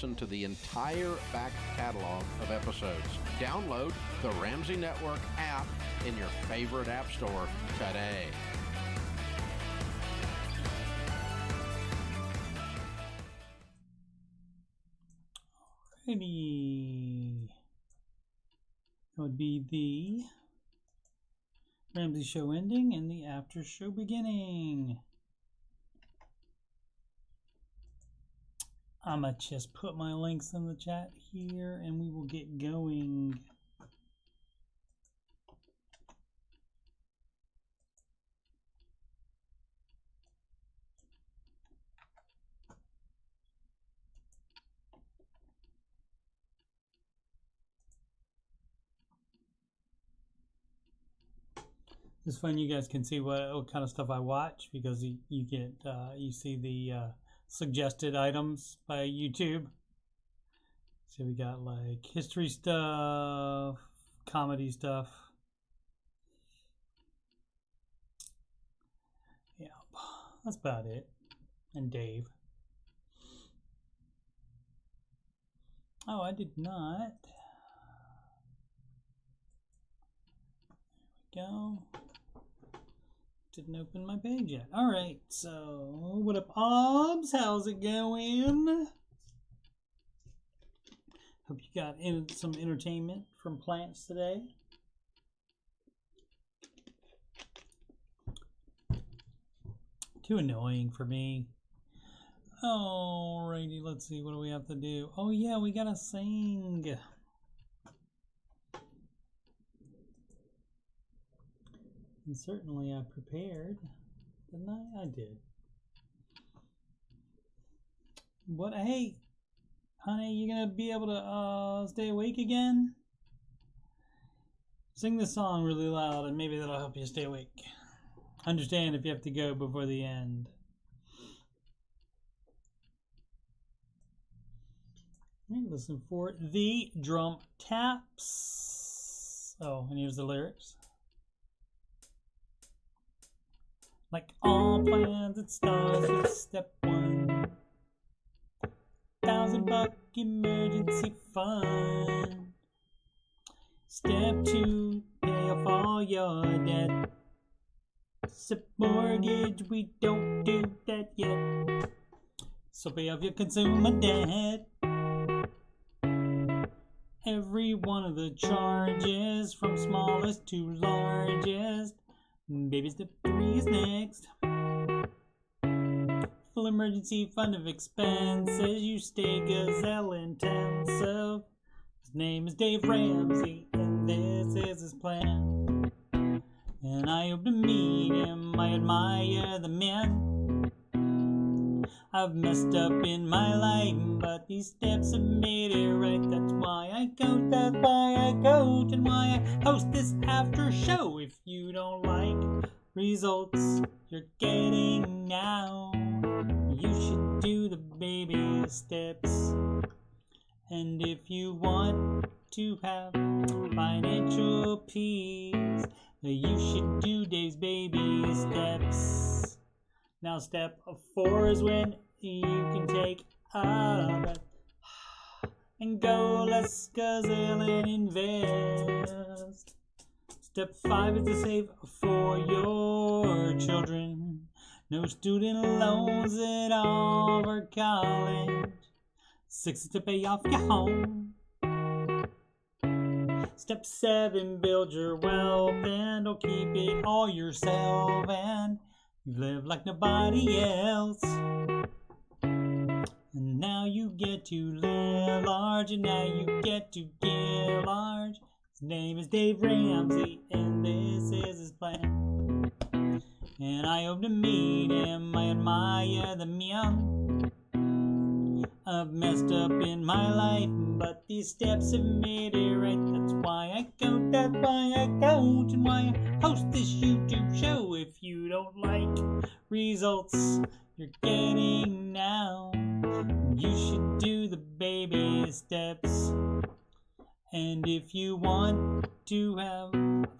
listen to the entire back catalog of episodes. Download the Ramsey Network app in your favorite app store today. Alrighty. That would be the Ramsey show ending and the after show beginning. I'm going to just put my links in the chat here and we will get going. It's fun. You guys can see what kind of stuff I watch because you get you see the suggested items by YouTube. So we got like history stuff, comedy stuff. Yeah, that's about it. And Dave. Oh, I did not. There we go. Didn't open my page yet. Alright, so what up, Obs? How's it going? Hope you got some entertainment from plants today. Too annoying for me. Alrighty, let's see. What do we have to do? Oh yeah, we gotta sing. And certainly I prepared, didn't I? I did. What? Hey, honey, you gonna be able to stay awake again? Sing this song really loud and maybe that'll help you stay awake. Understand if you have to go before the end. Listen for the drum taps. Oh, and here's the lyrics. Like all plans, it starts with step 1. $1,000 emergency fund. Step 2, pay off all your debt. Step mortgage, we don't do that yet. So pay off your consumer debt. Every one of the charges, from smallest to largest. Baby, step 3 is next. Full emergency fund of expenses. You stay gazelle intensive. His name is Dave Ramsey, and this is his plan. And I hope to meet him. I admire the man. I've messed up in my life, but these steps have made it right. That's why I coach, that's why I coach, and why I host this after show. If you don't like results you're getting now, you should do the baby steps. And if you want to have financial peace, you should do Dave's baby steps. Now step 4 is when you can take a breath and go less gazelle and invest. Step 5 is to save for your children. No student loans at all for college. 6 is to pay off your home. Step 7, build your wealth and don't keep it all yourself and live like nobody else. And now you get to live large, and now you get to give large. His name is Dave Ramsey, and this is his plan. And I hope to meet him. I admire the man. I've messed up in my life, but these steps have made it right. That's why I coach, that's why I coach, and why I host this YouTube show. If you don't like results you're getting now, you should do the baby steps. And if you want to have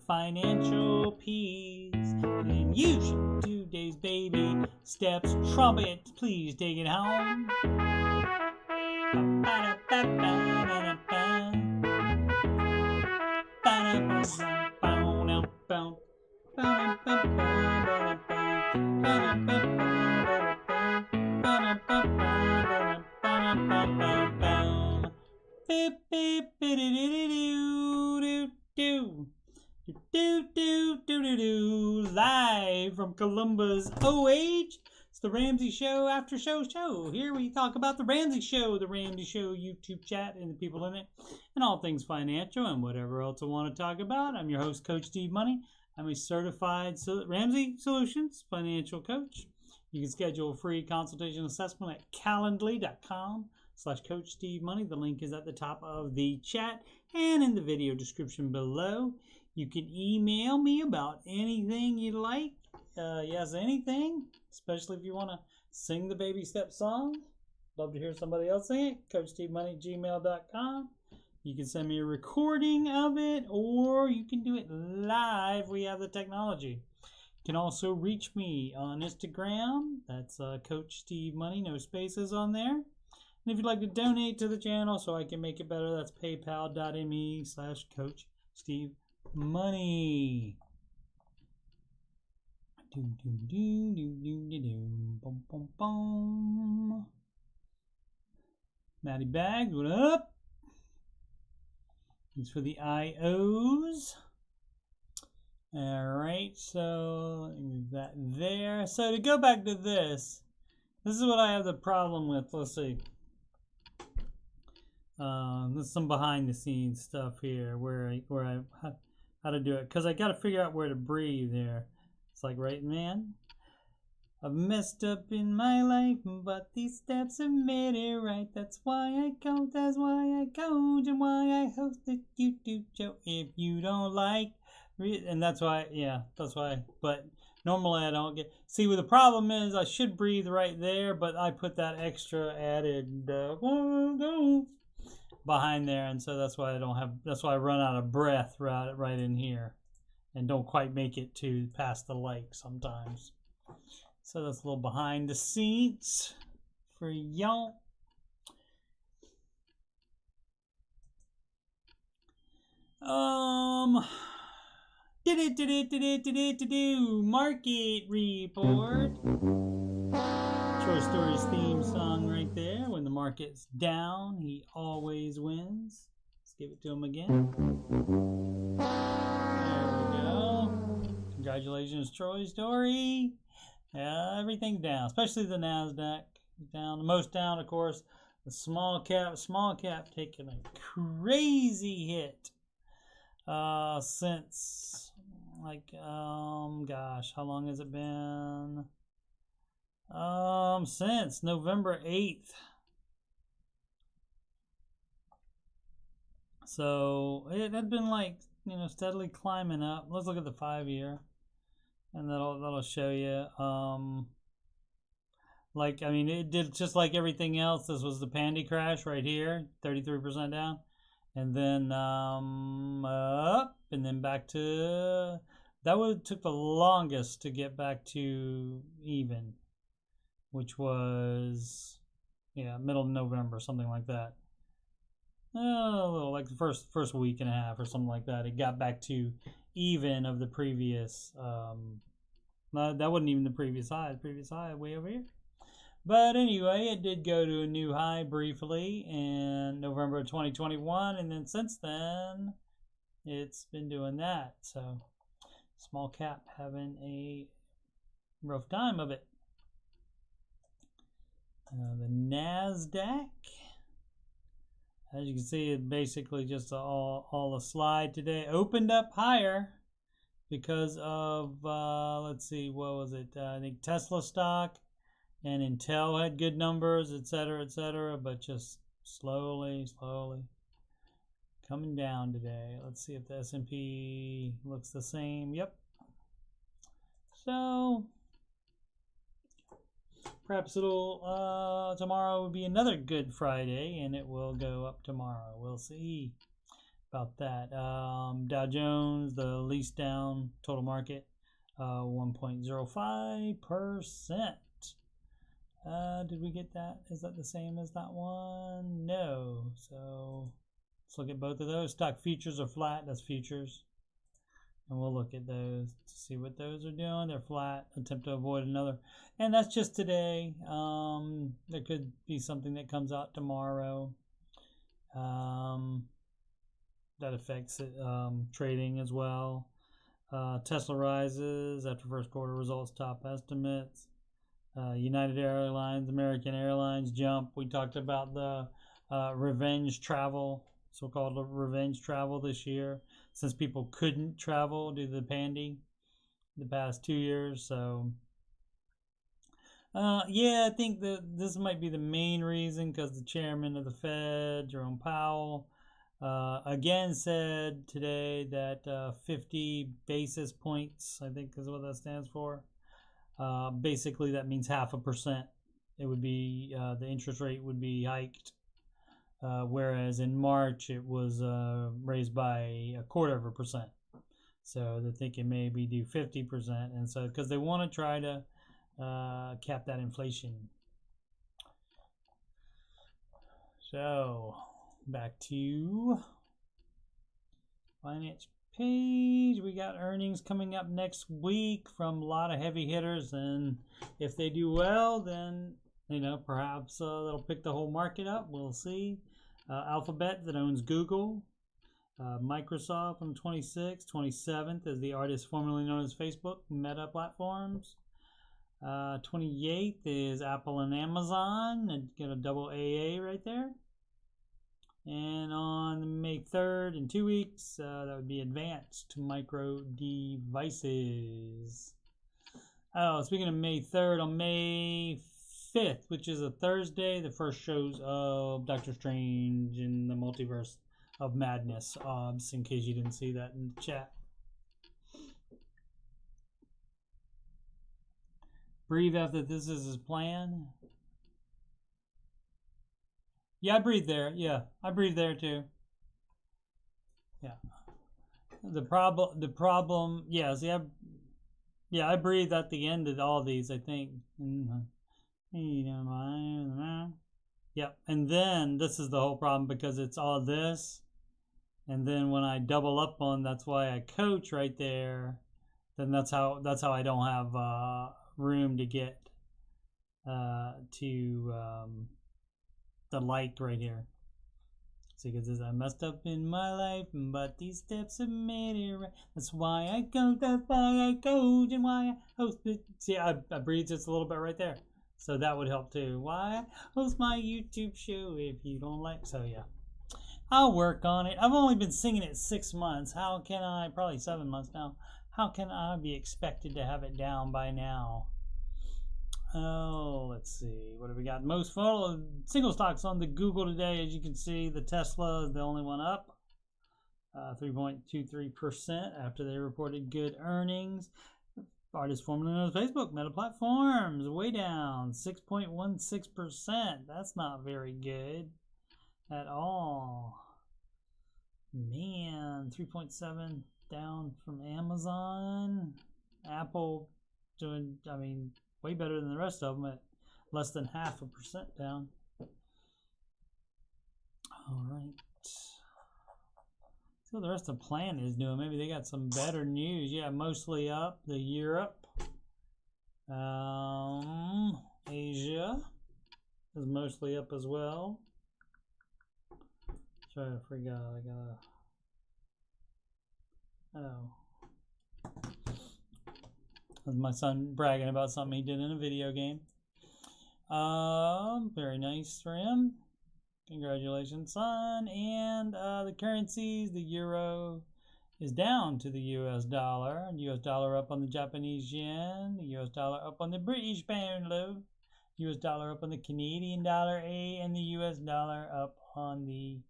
financial peace, then you should do Dave's baby steps. Trumpet, please take it home. Live from Columbus, OH. It's the Ramsey Show Aftershow show. Here we talk about the Ramsey Show YouTube chat and the people in it, and all things financial and whatever else I want to talk about. I'm your host, Coach Steve Money. I'm a certified Ramsey Solutions financial coach. You can schedule a free consultation assessment at calendly.com/Coach Steve Money. The link is at the top of the chat and in the video description below. You can email me about anything you like. Yes, anything, especially if you want to sing the baby step song. Love to hear somebody else sing it. CoachSteveMoney@gmail.com. You can send me a recording of it, or you can do it live. We have the technology. You can also reach me on Instagram. That's Coach Steve Money, no spaces on there. And if you'd like to donate to the channel so I can make it better, that's paypal.me/Coach Steve Money. Matty Bags, what up? Thanks for the IOs. Alright, so let me move that there. So to go back to this is what I have the problem with. Let's see. There's some behind the scenes stuff here where how to do it, because I got to figure out where to breathe there. It's like, right, man, I've messed up in my life, but these steps have made it right. That's why I coach, and why I host the YouTube show. If you don't like, and that's why, but normally I don't get, see, what the problem is, I should breathe right there, but I put that extra added behind there, and so that's why I run out of breath right in here and don't quite make it to past the lake sometimes. So that's a little behind the scenes for y'all. Market report. Troy Story's theme song right there. When the market's down, he always wins. Let's give it to him again. There we go. Congratulations, Troy Story. Everything down, especially the NASDAQ down. The most down, of course, the small cap taking a crazy hit since, like, gosh, how long has it been? Since November 8th. So it had been, like, steadily climbing up. Let's look at the 5-year, and that'll show you. Like, I mean, it did just like everything else. This was the pandy crash right here, 33% down, and then up, and then back to, took the longest to get back to even, which was, middle of November, something like that. A little, like the first week and a half or something like that. It got back to even of the previous, that wasn't even the previous high. The previous high way over here. But anyway, it did go to a new high briefly in November of 2021, and then since then, it's been doing that. So, small cap having a rough time of it. The NASDAQ, as you can see, it basically just all a slide today. Opened up higher because of, let's see, what was it? I think Tesla stock and Intel had good numbers, etc., but just slowly coming down today. Let's see if the S&P looks the same. Yep. So perhaps it'll, tomorrow will be another good Friday, and it will go up tomorrow. We'll see about that. Dow Jones, the least down total market, 1.05%. Did we get that? Is that the same as that one? No. So let's look at both of those. Stock futures are flat. That's futures. And we'll look at those to see what those are doing. They're flat. Attempt to avoid another. And that's just today. There could be something that comes out tomorrow that affects it, trading as well. Tesla rises after first quarter results, top estimates. United Airlines, American Airlines jump. We talked about the revenge travel, so-called revenge travel this year, since people couldn't travel due to the pandy the past 2 years. So, yeah, I think that this might be the main reason, because the chairman of the Fed, Jerome Powell, again said today that 50 basis points, I think is what that stands for. Basically, that means 0.5%. It would be the interest rate would be hiked, whereas in March it was raised by 0.25%. So they're thinking maybe do 50%, and so because they want to try to cap that inflation. So back to finance page. We got earnings coming up next week from a lot of heavy hitters, and if they do well, then perhaps that'll pick the whole market up. We'll see. Alphabet, that owns Google. Microsoft on the 26th. 27th is the artist formerly known as Facebook, Meta Platforms. 28th is Apple and Amazon, and get a double AA right there. And on May 3rd, in 2 weeks, that would be Advanced Micro Devices. Oh, speaking of May 3rd, on May 5th, which is a Thursday, the first shows of Doctor Strange in the Multiverse of Madness, OBS, in case you didn't see that in the chat. Breathe after this is his plan. Yeah, I breathe there. Yeah, I breathe there too. Yeah. The problem. Yeah. See, I breathe at the end of all these, I think. Yep. And then this is the whole problem, because it's all this, and then when I double up on, that's why I coach right there. Then that's how I don't have room to get to the like right here. See, because it says, I messed up in my life, but these steps have made it right. That's why I coach, that's why I coach, and why I host it. See, I breathe just a little bit right there. So that would help too. Why I host my YouTube show if you don't like. So yeah, I'll work on it. I've only been singing it 6 months. How can I, probably 7 months now, how can I be expected to have it down by now? Oh, let's see. What have we got? Most followed single stocks on the Google today. As you can see, the Tesla is the only one up. 3.23% after they reported good earnings. Artist formerly known as Facebook, Meta Platforms, way down. 6.16%. That's not very good at all. Man, 3.7 down from Amazon. Apple doing, way better than the rest of them at less than 0.5% down. All right. So the rest of the planet is doing. Maybe they got some better news. Yeah, mostly up. The Europe. Asia is mostly up as well. Sorry, I forgot. I gotta. Oh. That's my son bragging about something he did in a video game. Very nice for him. Congratulations, son. And the currencies, the euro is down to the US dollar. US dollar up on the Japanese yen. The US dollar up on the British pound, low. US dollar up on the Canadian dollar, and the US dollar up on the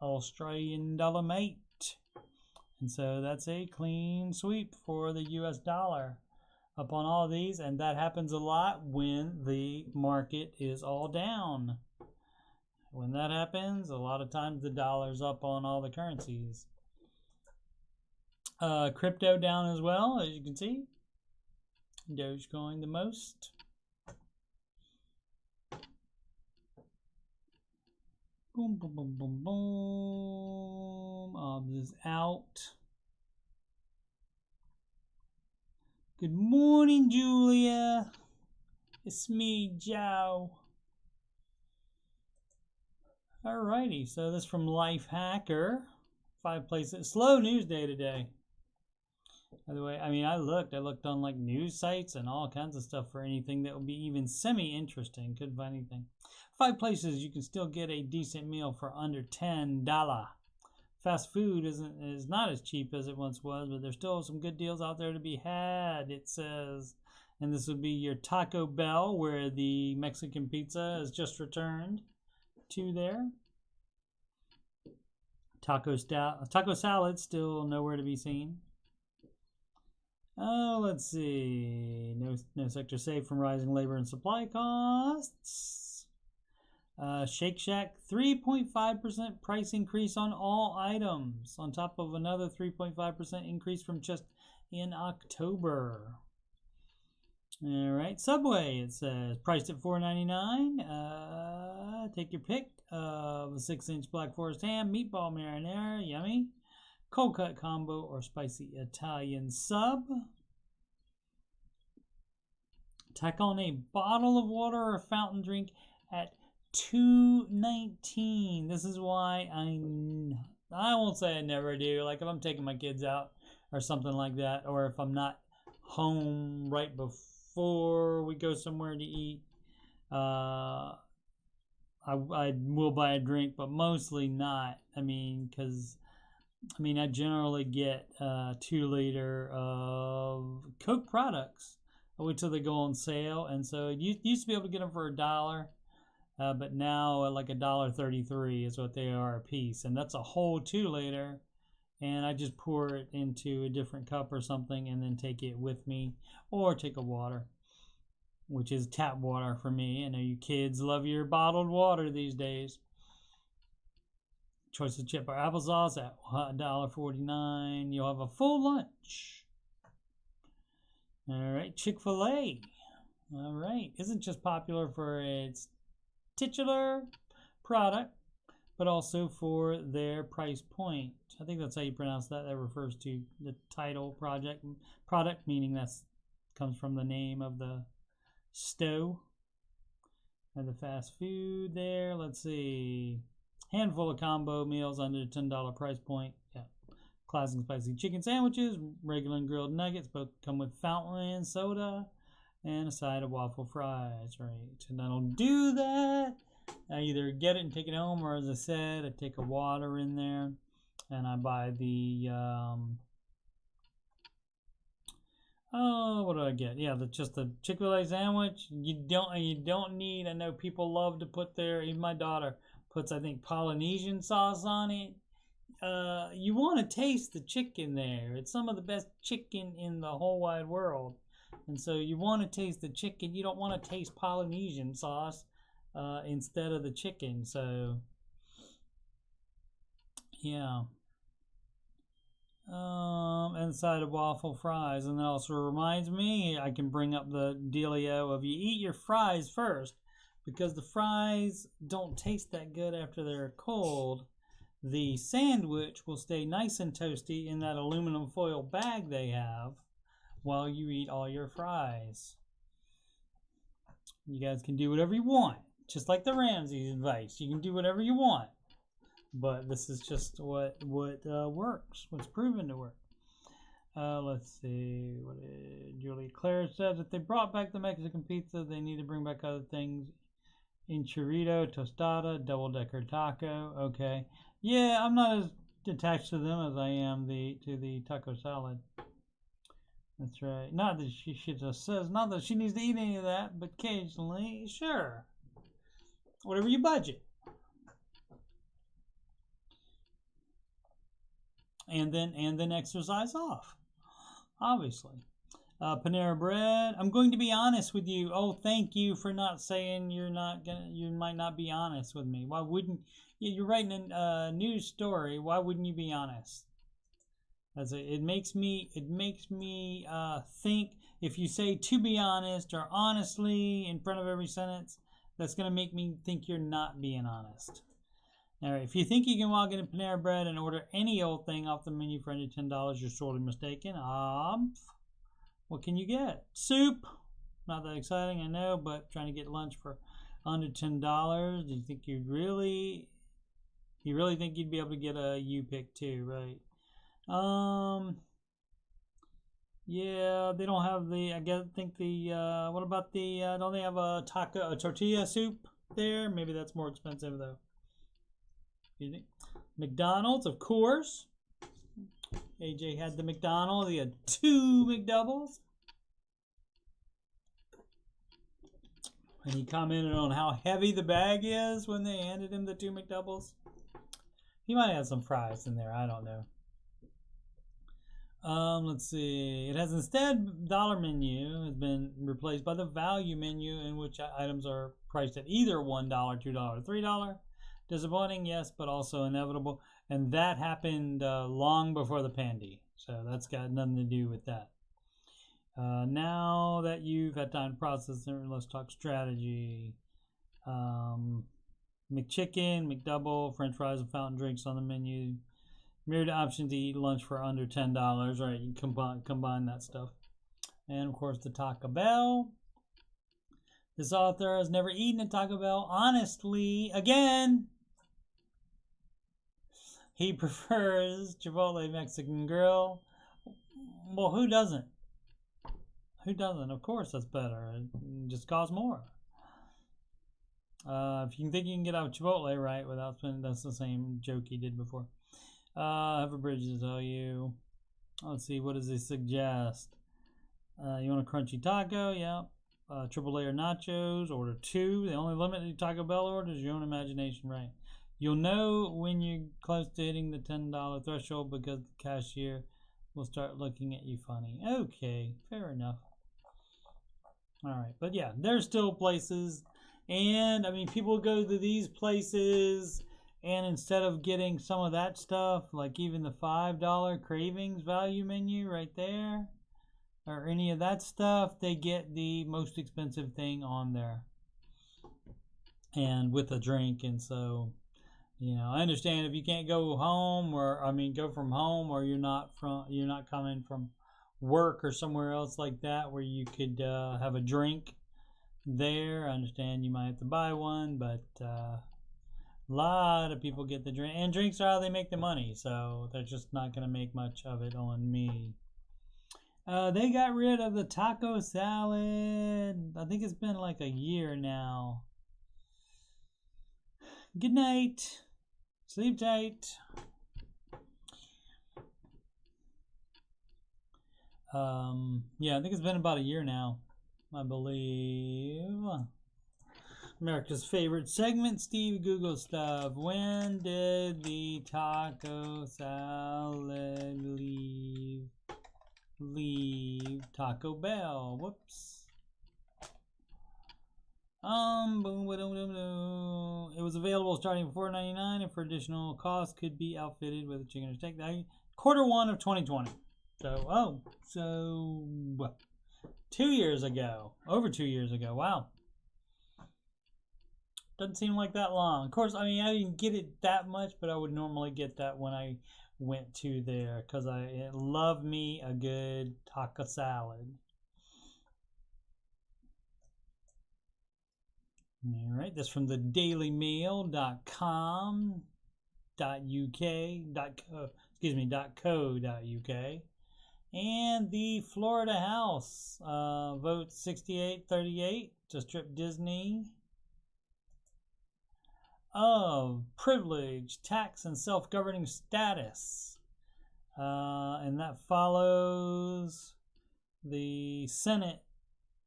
Australian dollar, mate. And so that's a clean sweep for the US dollar up on all of these, and that happens a lot when the market is all down. When that happens, a lot of times the dollar's up on all the currencies. Crypto down as well, as you can see. Dogecoin the most. Boom, boom, boom, boom, boom. This is out. Good morning, Julia. It's me, Joe. Alrighty, so this from Life Hacker. 5 places. Slow news day today. By the way, I mean, I looked on like news sites and all kinds of stuff for anything that would be even semi-interesting. Couldn't find anything. 5 places you can still get a decent meal for under $10. Fast food is not as cheap as it once was, but there's still some good deals out there to be had, it says. And this would be your Taco Bell, where the Mexican pizza has just returned to there. Taco salad still nowhere to be seen. Oh, let's see. No sector safe from rising labor and supply costs. Shake Shack, 3.5% price increase on all items, on top of another 3.5% increase from just in October. All right, Subway, it says, priced at $4.99. Take your pick of a 6-inch Black Forest ham, meatball marinara, yummy. Cold cut combo or spicy Italian sub. Tack on a bottle of water or fountain drink at $2.19. This is why I won't say I never do. Like if I'm taking my kids out or something like that, or if I'm not home right before we go somewhere to eat, I will buy a drink, but mostly not. I mean, because I generally get 2-liter of Coke products. I wait till they go on sale, and so you used to be able to get them for $1, but now like $1.33 is what they are a piece, and that's a whole 2-liter. And I just pour it into a different cup or something, and then take it with me, or take a water, which is tap water for me. I know you kids love your bottled water these days. Choice of chip or applesauce at $1.49. You'll have a full lunch. All right, Chick-fil-A. All right, isn't just popular for its titular product, but also for their price point. I think that's how you pronounce that. That refers to the title product, meaning that's comes from the name of the stove and the fast food there. Let's see. Handful of combo meals under the $10 price point. Yeah. Classic spicy chicken sandwiches, regular and grilled nuggets, both come with fountain soda and a side of waffle fries, right? And I don't do that. I either get it and take it home, or as I said, I take a water in there and I buy the what do I get? Yeah, just the Chick-fil-A sandwich. You don't need, I know people love to put their, even my daughter puts, I think, Polynesian sauce on it. You want to taste the chicken there. It's some of the best chicken in the whole wide world. And so you want to taste the chicken. You don't want to taste Polynesian sauce instead of the chicken. So, yeah. And side of waffle fries. And that also reminds me, I can bring up the dealio of you eat your fries first, because the fries don't taste that good after they're cold. The sandwich will stay nice and toasty in that aluminum foil bag they have while you eat all your fries. You guys can do whatever you want, just like the Ramsey advice. You can do whatever you want, but this is just what works, what's proven to work. Let's see, what did Julia Claire says? If they brought back the Mexican pizza, they need to bring back other things. Enchilada, tostada, double-decker taco. Okay. Yeah, I'm not as attached to them as I am to the taco salad. That's right. Not that she just says, not that she needs to eat any of that, but occasionally, sure. Whatever you budget. And then exercise off. Obviously. Panera Bread. I'm going to be honest with you. Oh, thank you for not saying you might not be honest with me. Why wouldn't you're writing a news story? Why wouldn't you be honest? It makes me think if you say to be honest or honestly in front of every sentence, that's going to make me think you're not being honest. All right, if you think you can walk into Panera Bread and order any old thing off the menu for under $10, you're sorely mistaken. What can you get? Soup. Not that exciting, I know, but trying to get lunch for under $10. Do you think you really think you'd be able to get a U-pick too, right? Yeah, they don't have the. What about the? Don't they have a tortilla soup there? Maybe that's more expensive though. Excuse me. McDonald's, of course. AJ had the McDonald's. He had 2 McDoubles. And he commented on how heavy the bag is when they handed him the 2 McDoubles. He might have some fries in there. I don't know. Let's see. It has instead dollar menu has been replaced by the value menu, in which items are priced at either $1, $2, $3. Disappointing, yes, but also inevitable. And that happened long before the pandy. So that's got nothing to do with that. Now that you've had time to process it, let's talk strategy. McChicken, McDouble, French fries, and fountain drinks on the menu. Myriad option to eat lunch for under $10. Right, you can combine that stuff. And of course, the Taco Bell. This author has never eaten at Taco Bell. Honestly, again, he prefers Chipotle Mexican Grill. Well, who doesn't? Who doesn't? Of course, that's better. It just costs more. If you think you can get out of Chipotle, right, without spending, that's the same joke he did before. I have a bridge to tell you. Let's see, what does he suggest? You want a crunchy taco? Yeah. Triple layer nachos, order 2. The only limit to Taco Bell orders is your own imagination, right? You'll know when you're close to hitting the $10 threshold because the cashier will start looking at you funny. Okay, fair enough. All right, but yeah, there's still places, and I mean, people go to these places, and instead of getting some of that stuff, like even the $5 Cravings value menu right there, or any of that stuff, they get the most expensive thing on there, and with a drink. And so, you know, I understand if you can't go home, or go from home, or you're not coming from work or somewhere else like that where you could have a drink there. I understand you might have to buy one, but a lot of people get the drink, and drinks are how they make the money, so they're just not going to make much of it on me. They got rid of the taco salad. I think it's been like a year now. Good night. Sleep tight. Yeah, I think it's been about a year now, I believe. America's favorite segment, Steve Google stuff. When did the taco salad leave Taco Bell? Whoops. It was available starting at $4.99, and for additional cost could be outfitted with a chicken or steak. Q1 of 2020. So 2 years ago, over 2 years ago. Wow. Doesn't seem like that long. Of course, I mean, I didn't get it that much, but I would normally get that when I went to there, because I love me a good taco salad. All right, that's from the dailymail.com.co.uk. And the Florida House votes 68-38 to strip Disney of privilege, tax, and self-governing status. And that follows the Senate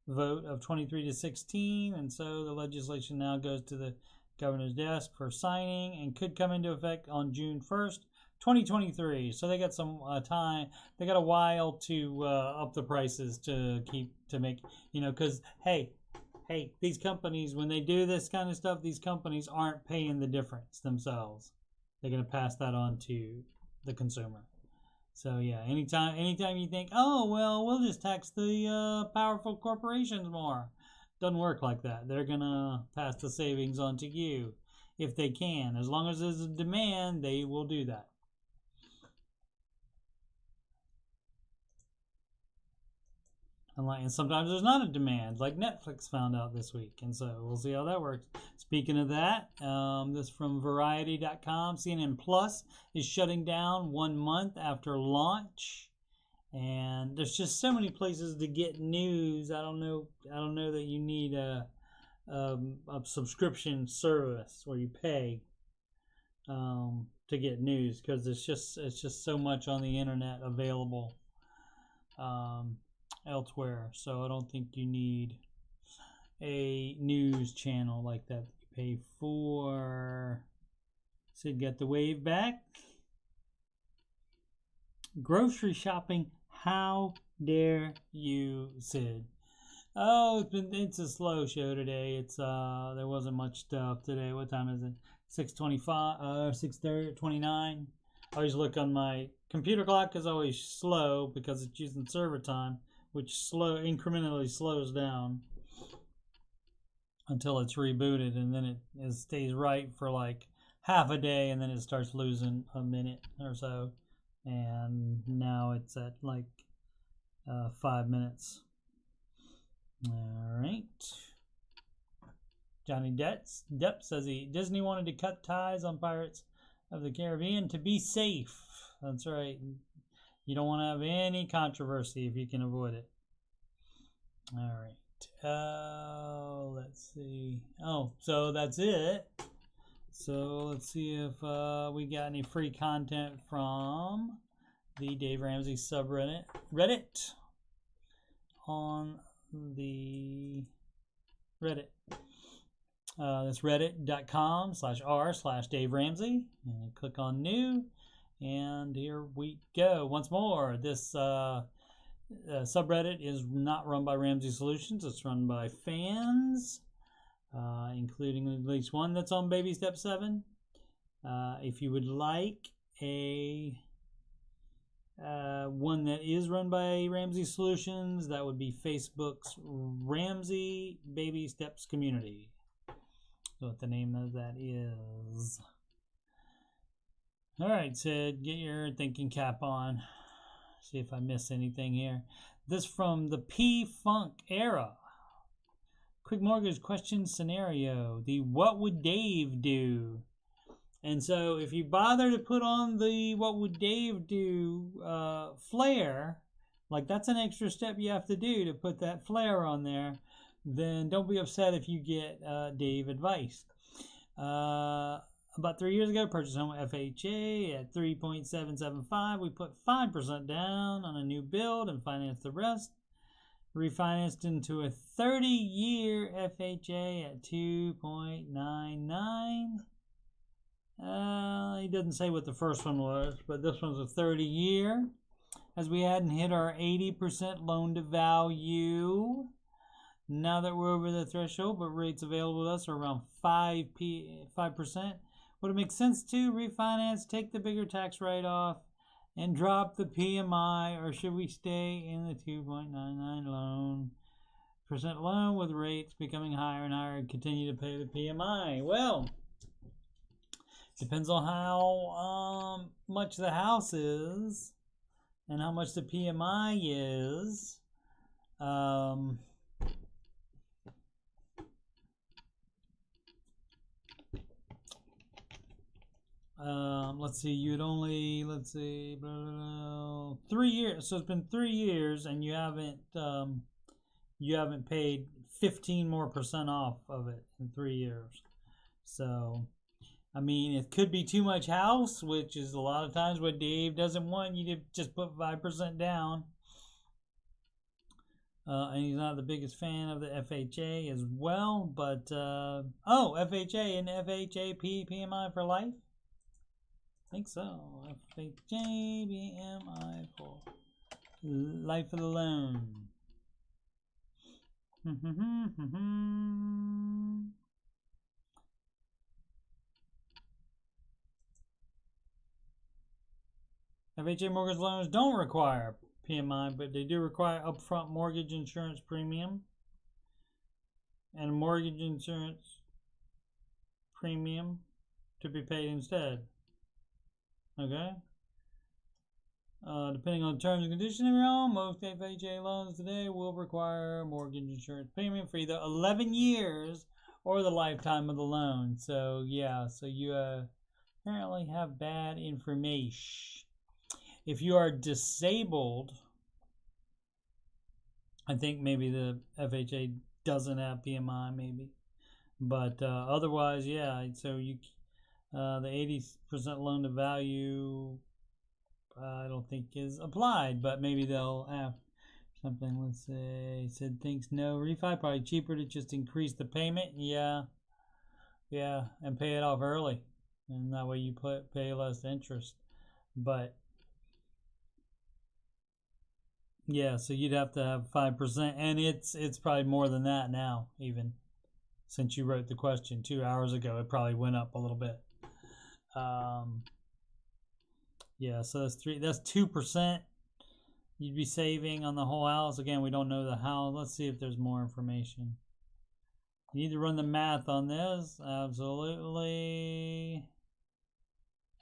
vote of 23-16, and so the legislation now goes to the governor's desk for signing and could come into effect on June 1st, 2023. So they got some time. They got a while to up the prices to make, because hey, these companies, when they do this kind of stuff, these companies aren't paying the difference themselves. They're going to pass that on to the consumer. So yeah, anytime you think, oh well, we'll just tax the powerful corporations more, doesn't work like that. They're gonna pass the savings on to you. if they can. As long as there's a demand, they will do that. And sometimes there's not a demand, like Netflix found out this week. And so we'll see how that works. Speaking of that, this from Variety.com. CNN Plus is shutting down 1 month after launch. And there's just so many places to get news. I don't know that you need a subscription service where you pay to get news, because it's just so much on the internet available elsewhere. So I don't think you need a news channel like that you pay for. Sid got the wave back. Grocery shopping. How dare you, Sid? Oh, it's a slow show today. It's there wasn't much stuff today. What time is it? 6:25, 6:29. I always look on my computer clock because it's always slow because it's using server time, which incrementally slows down until it's rebooted, and then it stays right for like half a day, and then it starts losing a minute or so. And now it's at like 5 minutes. All right. Johnny Depp says Disney wanted to cut ties on Pirates of the Caribbean to be safe. That's right. You don't want to have any controversy if you can avoid it. All right. Let's see. Oh, so that's it. So let's see if we got any free content from the Dave Ramsey subreddit. Reddit on the Reddit. That's reddit.com/r/Dave Ramsey. And click on new. And here we go. Once more, this subreddit is not run by Ramsey Solutions. It's run by fans, including at least one that's on Baby Step 7. If you would like a one that is run by Ramsey Solutions, that would be Facebook's Ramsey Baby Steps Community. So what the name of that is. All right, Sid, get your thinking cap on. See if I miss anything here. This from the P-Funk era. Quick mortgage question scenario. The what would Dave do? And so if you bother to put on the what would Dave do flare, like that's an extra step you have to do to put that flare on there, then don't be upset if you get Dave advice. About 3 years ago, purchased home FHA at 3.775. We put 5% down on a new build and financed the rest. Refinanced into a 30-year FHA at 2.99. He doesn't say what the first one was, but this one's a 30-year. As we hadn't hit our 80% loan to value. Now that we're over the threshold, but rates available to us are around 5%. Would it make sense to refinance, take the bigger tax write-off, and drop the PMI, or should we stay in the 2.99 loan with rates becoming higher and higher and continue to pay the PMI? Well, depends on how much the house is and how much the PMI is. Let's see, 3 years. So it's been 3 years and you haven't paid 15% more off of it in 3 years. So, I mean, it could be too much house, which is a lot of times what Dave doesn't want you to just put 5% down. And he's not the biggest fan of the FHA as well, but, FHA and FHA PMI for life? I think so. FHA PMI for life of the loan. FHA mortgage loans don't require PMI, but they do require upfront mortgage insurance premium and a mortgage insurance premium to be paid instead. Okay. Depending on the terms and conditions of your home, most FHA loans today will require mortgage insurance payment for either 11 years or the lifetime of the loan. So, yeah, so you apparently have bad information. If you are disabled, I think maybe the FHA doesn't have PMI, maybe. But otherwise, yeah, so you the 80% loan to value, I don't think is applied, but maybe they'll have something. Let's say, said thinks no refi, probably cheaper to just increase the payment. Yeah, and pay it off early, and that way you pay less interest. But yeah, so you'd have to have 5%, and it's probably more than that now, even since you wrote the question 2 hours ago. It probably went up a little bit. Yeah, so that's 2% you'd be saving on the whole house. Again, we don't know the house. Let's see if there's more information. You need to run the math on this. Absolutely.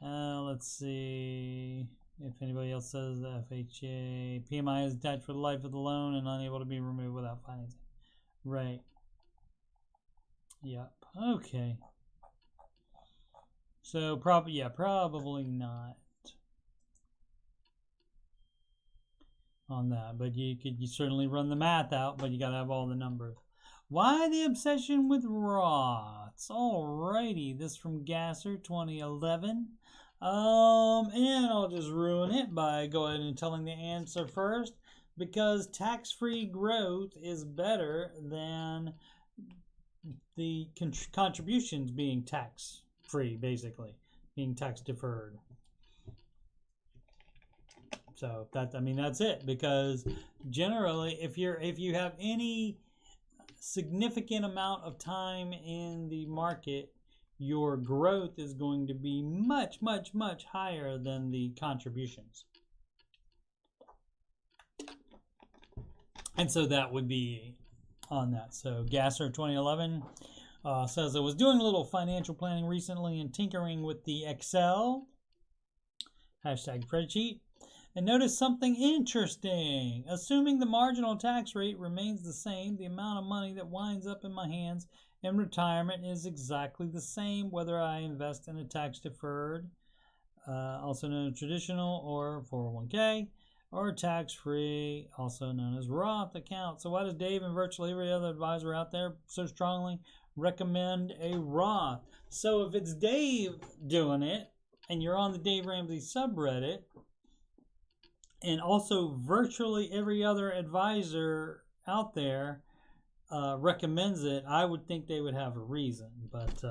Let's see if anybody else says the FHA PMI is attached for the life of the loan and unable to be removed without financing. Right. Yep. Okay. So probably not on that, but you certainly run the math out, but you got to have all the numbers. Why the obsession with Roths? Alrighty, this from Gasser 2011. And I'll just ruin it by going ahead and telling the answer first, because tax-free growth is better than the contributions being tax-free, basically being tax deferred. So that's it, because generally if you have any significant amount of time in the market, your growth is going to be much higher than the contributions. And so that would be on that. So Gasser 2011 says, I was doing a little financial planning recently and tinkering with the Excel #spreadsheet, and notice something interesting. Assuming the marginal tax rate remains the same, the amount of money that winds up in my hands in retirement is exactly the same whether I invest in a tax-deferred, also known as traditional, or 401k, or tax-free, also known as Roth account. So why does Dave and virtually every other advisor out there so strongly recommend a Roth? So if it's Dave doing it, and you're on the Dave Ramsey subreddit, and also virtually every other advisor out there recommends it, I would think they would have a reason, but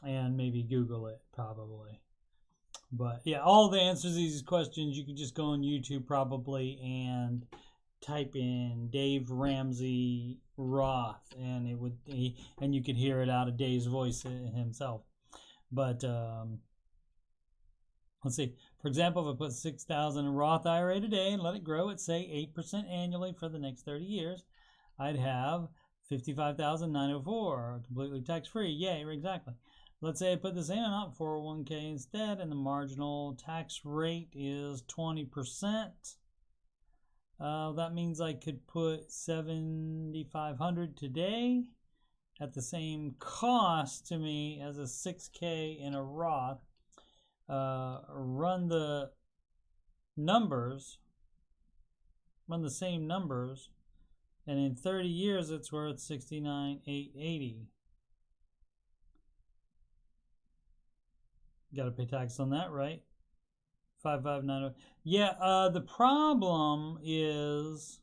and maybe Google it probably. But yeah, all the answers to these questions, you can just go on YouTube probably and type in Dave Ramsey Roth, and and you could hear it out of Dave's voice himself. But let's see. For example, if I put $6,000 in a Roth IRA today and let it grow at, say, 8% annually for the next 30 years, I'd have $55,904, completely tax-free. Yay, exactly. Let's say I put the same amount in 401k instead, and the marginal tax rate is 20%. That means I could put $7,500 today at the same cost to me as a $6K in a Roth. Run the same numbers, and in 30 years it's worth $69,880. Got to pay tax on that, right? 5590. Yeah. The problem is,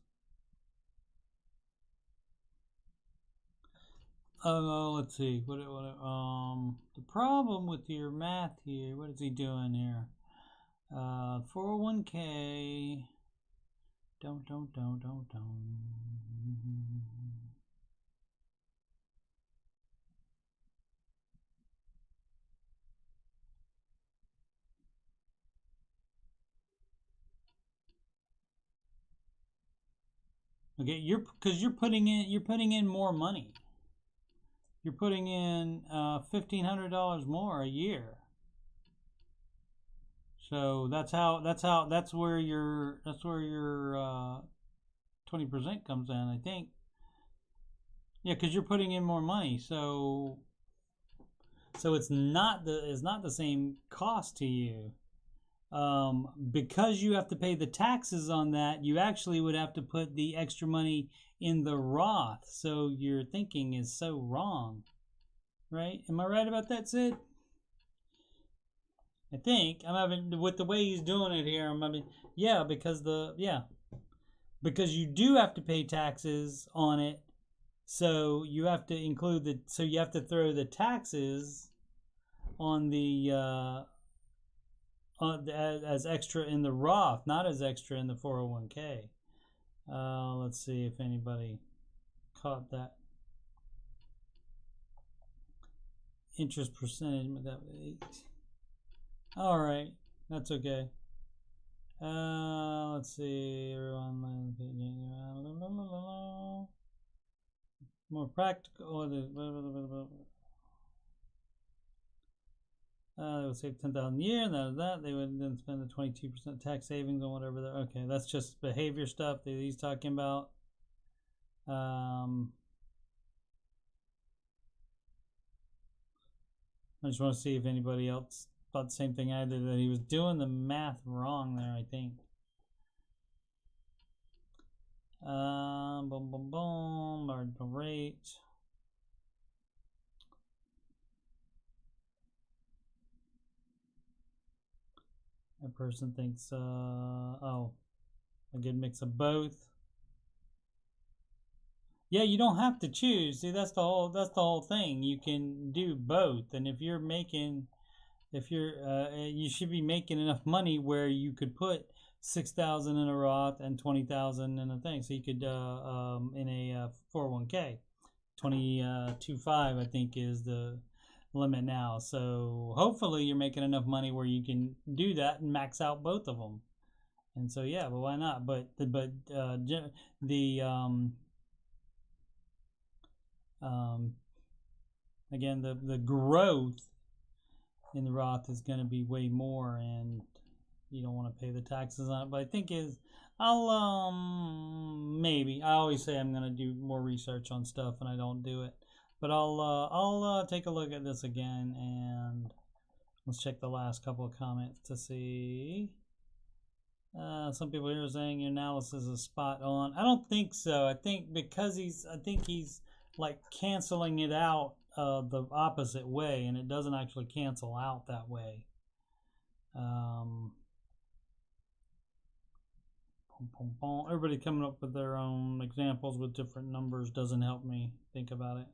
let's see. The problem with your math here. What is he doing here? 401k. Don't. Okay, you're putting in more money. you're putting in $1,500 more a year. So that's where your 20% comes in, I think. Yeah, because you're putting in more money, so it's not the same cost to you. Because you have to pay the taxes on that, you actually would have to put the extra money in the Roth. So your thinking is so wrong, right? Am I right about that, Sid? I think I'm having, with the way he's doing it here, I'm having, yeah, because you do have to pay taxes on it, so you have to include you have to throw the taxes on the as extra in the Roth, not as extra in the 401k. Let's see if anybody caught that. Interest percentage, that was 8. All right, that's okay. Let's see, everyone. More practical. They would save $10,000 a year, and that they would then spend the 22% tax savings on whatever they're. Okay, that's just behavior stuff that he's talking about. I just want to see if anybody else thought the same thing I did, that he was doing the math wrong there, I think. Marginal rate. That person thinks, a good mix of both. Yeah, you don't have to choose. See, that's the whole thing. You can do both, and if you're you should be making enough money where you could put $6,000 in a Roth and $20,000 in a thing. So you could in a 401k, 22.5 I think is the limit now. So hopefully you're making enough money where you can do that and max out both of them. And so yeah, but why not? But again, the growth in the Roth is going to be way more, and you don't want to pay the taxes on it. But I think I'll maybe, I always say I'm going to do more research on stuff and I don't do it, but I'll take a look at this again, and let's check the last couple of comments to see. Some people here are saying your analysis is spot on. I don't think so. I think because he's like canceling it out the opposite way, and it doesn't actually cancel out that way. Everybody coming up with their own examples with different numbers doesn't help me think about it.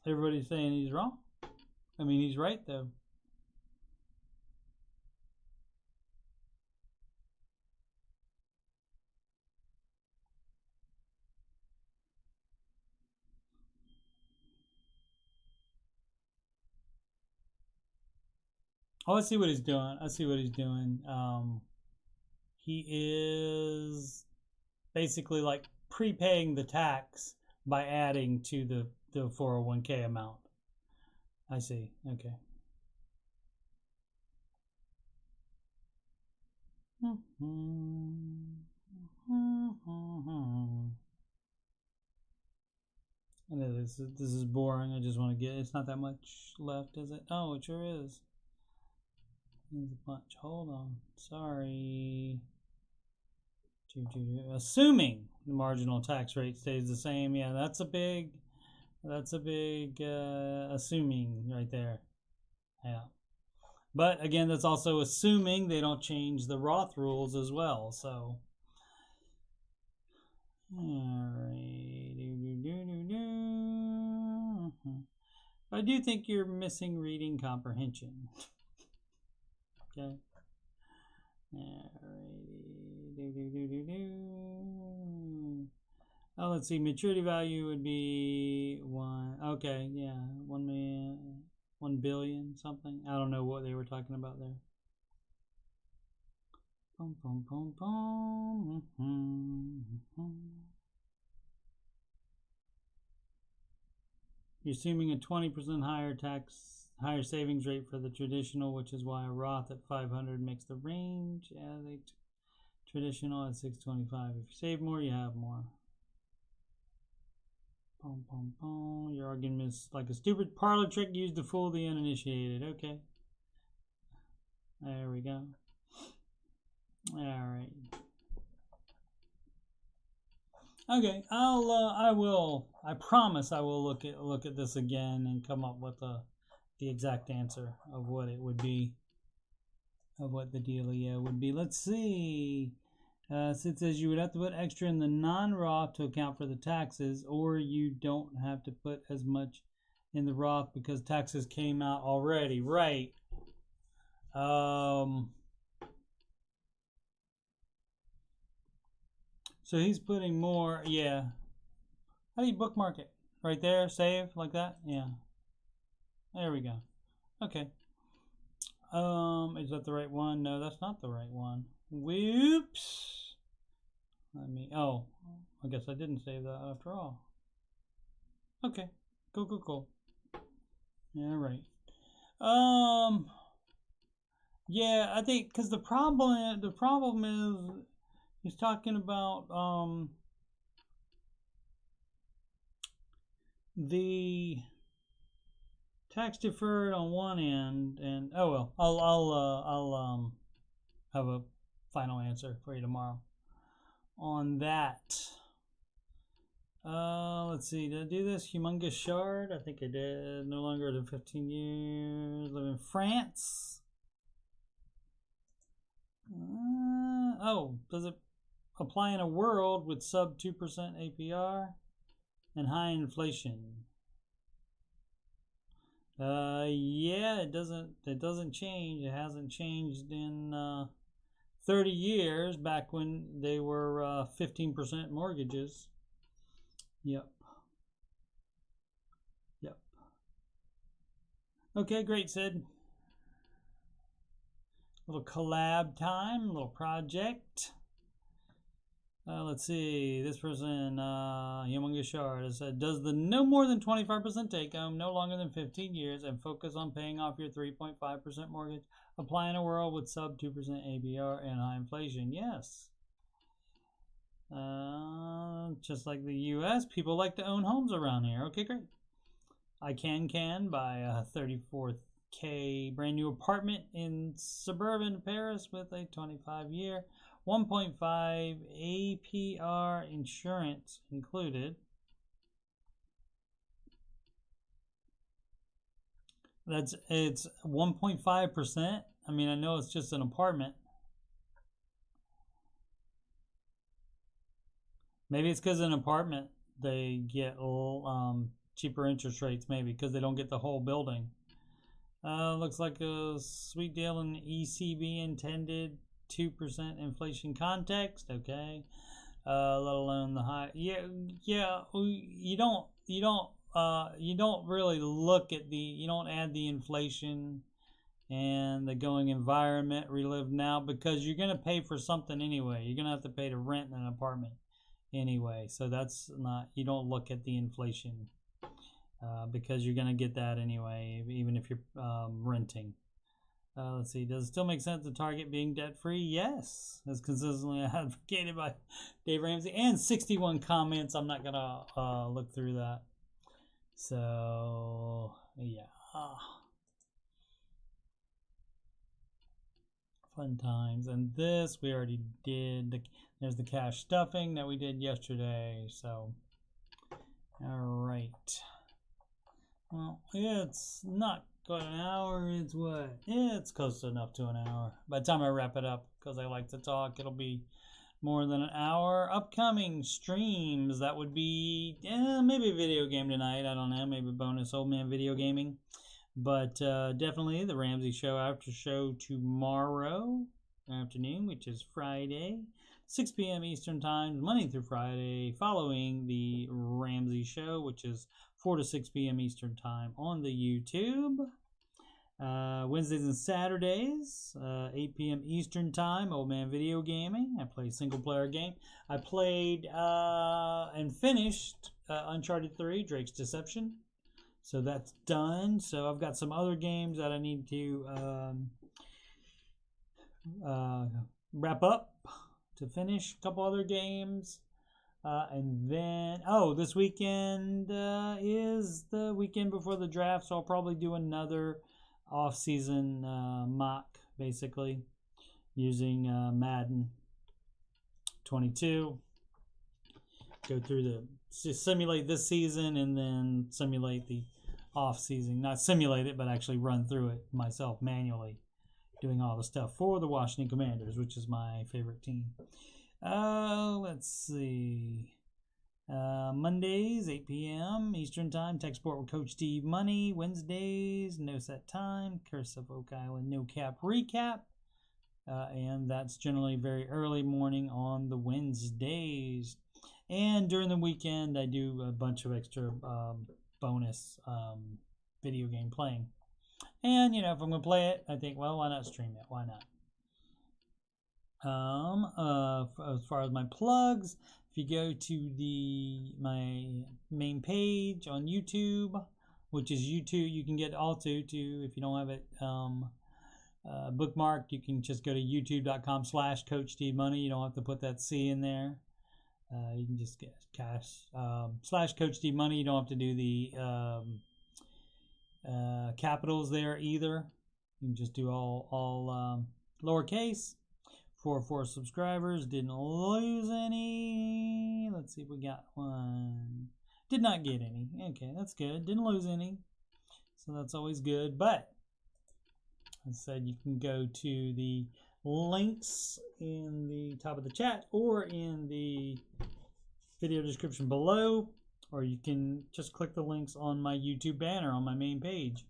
Everybody's saying he's wrong. I mean, he's right though. Oh, I see what he's doing. He is basically like prepaying the tax by adding to the 401k amount. I see. Okay. I know this is boring. I just want to get. It's not that much left, is it? Oh, it sure is. There's a bunch. Hold on. Sorry. Assuming the marginal tax rate stays the same, yeah, that's a big assuming right there. Yeah. But again, that's also assuming they don't change the Roth rules as well. So, all right. I do think you're missing reading comprehension. Okay. Oh, let's see. Maturity value would be 1. Okay, yeah, 1 million, 1 billion something. I don't know what they were talking about there. Boom, boom, boom, boom. You're assuming a 20% higher savings rate for the traditional, which is why a Roth at 500 makes the range. Yeah, traditional at 625. If you save more, you have more. Boom, boom, boom. Your argument is like a stupid parlor trick used to fool the uninitiated. Okay. There we go. All right. Okay, I promise I will look at this again and come up with the exact answer of what it would be, of what the dealio would be. Let's see. So it says you would have to put extra in the non-Roth to account for the taxes, or you don't have to put as much in the Roth because taxes came out already. Right. So he's putting more, yeah. How do you bookmark it? Right there, save, like that? Yeah. There we go. Okay. Is that the right one? No, that's not the right one. Whoops. Oh, I guess I didn't save that after all. Okay. Cool. All right. Yeah, I think, because the problem is, he's talking about the tax deferred on one end, and oh well, I'll have a final answer for you tomorrow on that. Let's see, did I do this? Humongous Shard? I think I did. No longer than 15 years. Live in France. Does it apply in a world with sub 2% APR and high inflation? Yeah, it doesn't change. It hasn't changed in 30 years, back when they were 15% mortgages. Yep. Okay, great, Sid. Little collab time, little project. Let's see, this person, Humongous Shard, has said, does the no more than 25% take home, no longer than 15 years, and focus on paying off your 3.5% mortgage apply in a world with sub 2% APR and high inflation? Yes. Just like the US, people like to own homes around here. Okay, great. I can buy a 34K brand new apartment in suburban Paris with a 25-year 1.5 APR insurance included. It's 1.5%. I mean, I know it's just an apartment. Maybe it's because an apartment they get cheaper interest rates, maybe because they don't get the whole building. Looks like a sweet deal in ECB intended 2% inflation context. Okay, let alone the high. Yeah. You don't really look at you don't add the inflation and the going environment we live now, because you're gonna pay for something anyway. You're gonna have to pay to rent an apartment anyway. So that's not, you don't look at the inflation because you're gonna get that anyway, even if you're renting. Let's see, does it still make sense to target being debt-free? Yes, as consistently advocated by Dave Ramsey, and 61 comments. I'm not gonna look through that. So yeah, fun times. And this we already did. There's the cash stuffing that we did yesterday. So all right. Well, it's not quite an hour. It's what? Yeah, it's close enough to an hour. By the time I wrap it up, because I like to talk, it'll be more than an hour. Upcoming streams, that would be maybe a video game tonight. I don't know, maybe bonus old man video gaming. But definitely the Ramsey Show after show tomorrow afternoon, which is Friday, 6 p.m. Eastern Time, Monday through Friday, following the Ramsey Show, which is 4 to 6 p.m. Eastern Time on the YouTube. Wednesdays and Saturdays, 8 p.m. Eastern Time, Old Man Video Gaming. I play single player game. I played and finished Uncharted 3, Drake's Deception. So that's done. So I've got some other games that I need to wrap up to finish. A couple other games. And then, this weekend is the weekend before the draft, so I'll probably do another off-season mock, basically, using Madden 22. Go through simulate this season and then simulate the off-season. Not simulate it, but actually run through it myself manually, doing all the stuff for the Washington Commanders, which is my favorite team. Let's see. Mondays, 8 p.m. Eastern Time, Tech Sport with Coach Steve Money. Wednesdays, no set time. Curse of Oak Island, no cap recap. And that's generally very early morning on the Wednesdays. And during the weekend, I do a bunch of extra bonus video game playing. And, if I'm going to play it, I think, well, why not stream it? Why not? As far as my plugs, if you go to my main page on YouTube, which is YouTube, you can get also to, if you don't have it bookmarked, you can just go to youtube.com/Coach Steve Money. You don't have to put that C in there. You can just get /Coach Steve Money. You don't have to do the capitals there either. You can just do all lowercase. 4 subscribers, didn't lose any. Let's see if we got one. Did not get any. Okay, that's good. Didn't lose any. So that's always good. But, as I said, you can go to the links in the top of the chat or in the video description below. Or you can just click the links on my YouTube banner on my main page.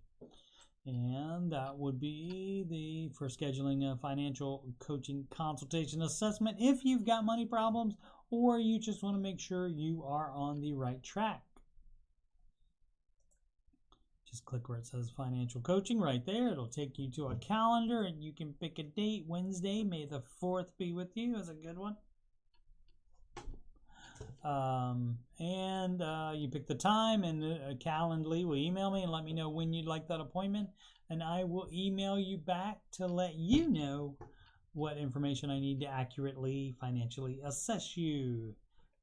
And that would be for scheduling a financial coaching consultation assessment if you've got money problems or you just want to make sure you are on the right track. Just click where it says financial coaching right there. It'll take you to a calendar and you can pick a date. Wednesday, May the 4th be with you is a good one. You pick the time, and Calendly will email me and let me know when you'd like that appointment, and I will email you back to let you know what information I need to accurately financially assess you.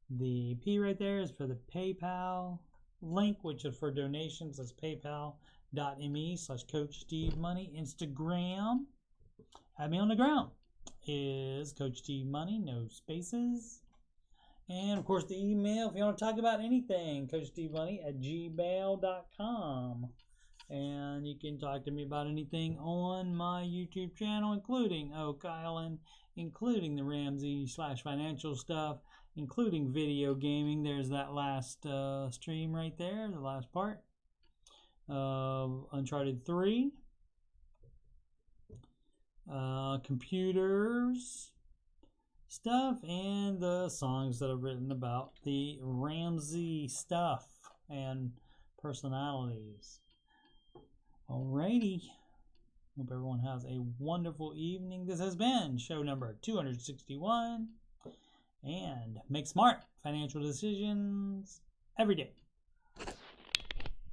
The P right there is for the PayPal link, which is for donations. That's paypal.me/Coach Steve Money. Instagram, add me on the ground, is Coach Steve Money, no spaces. And, of course, the email, if you want to talk about anything, CoachSteveMoney@gmail.com. And you can talk to me about anything on my YouTube channel, including Oak Island, including the Ramsey/financial stuff, including video gaming. There's that last stream right there, the last part of Uncharted 3. Computers stuff, and the songs that I've written about the Ramsey stuff and personalities. Alrighty. Hope everyone has a wonderful evening. This has been show number 261. And make smart financial decisions every day.